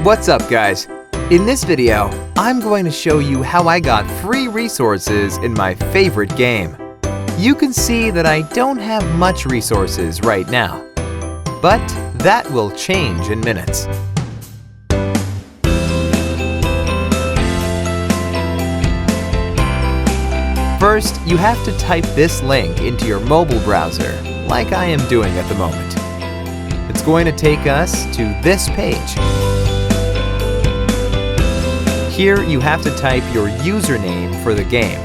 What's up, guys? In this video, I'm going to show you how I got free resources in my favorite game. You can see that I don't have much resources right now, but that will change in minutes. First, you have to type this link into your mobile browser, like I am doing at the moment. It's going to take us to this page. Here, you have to type your username for the game.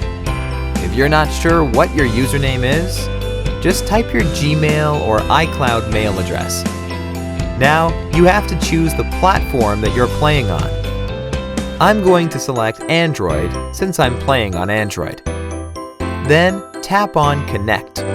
If you're not sure what your username is, just type your Gmail or iCloud mail address. Now, you have to choose the platform that you're playing on. I'm going to select Android since I'm playing on Android. Then, tap on Connect.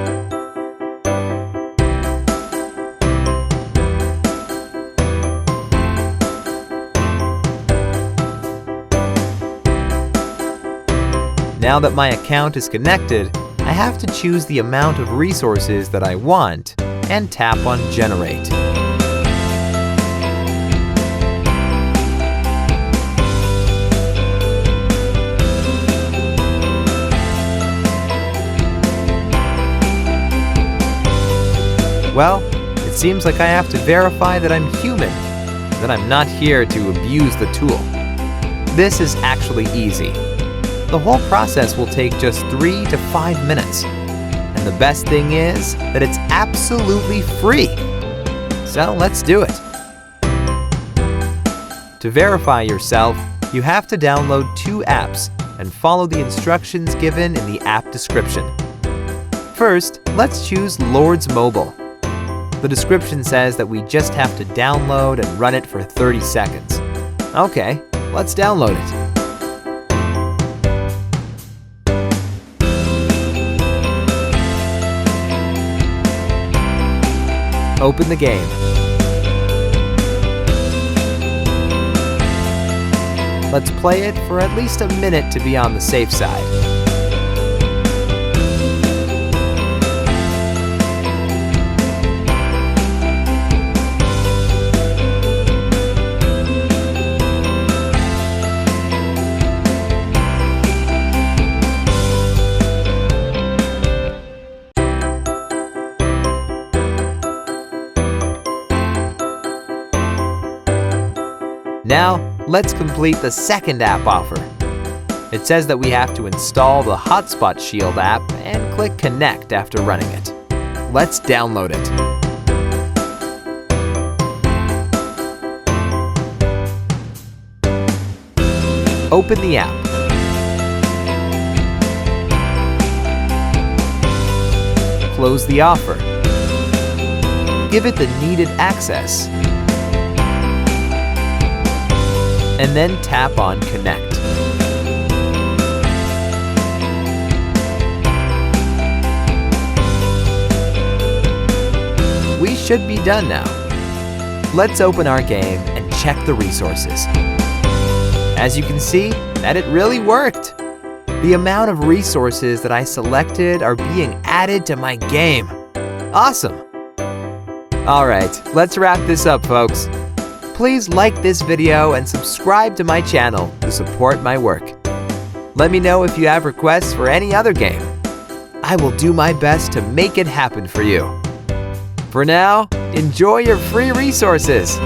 Now that my account is connected, I have to choose the amount of resources that I want and tap on Generate. Well, it seems like I have to verify that I'm human, that I'm not here to abuse the tool. This is actually easy. The whole process will take just 3 to 5 minutes. And the best thing is that it's absolutely free. So let's do it. To verify yourself, you have to download 2 apps and follow the instructions given in the app description. First, let's choose Lords Mobile. The description says that we just have to download and run it for 30 seconds. Okay, let's download it. Open the game. Let's play it for at least a minute to be on the safe side. Now, let's complete the second app offer. It says that we have to install the Hotspot Shield app and click Connect after running it. Let's download it. Open the app. Close the offer. Give it the needed access. And then tap on Connect. We should be done now. Let's open our game and check the resources. As you can see, that it really worked. The amount of resources that I selected are being added to my game. Awesome! Alright, let's wrap this up, folks. Please like this video and subscribe to my channel to support my work. Let me know if you have requests for any other game. I will do my best to make it happen for you. For now, enjoy your free resources.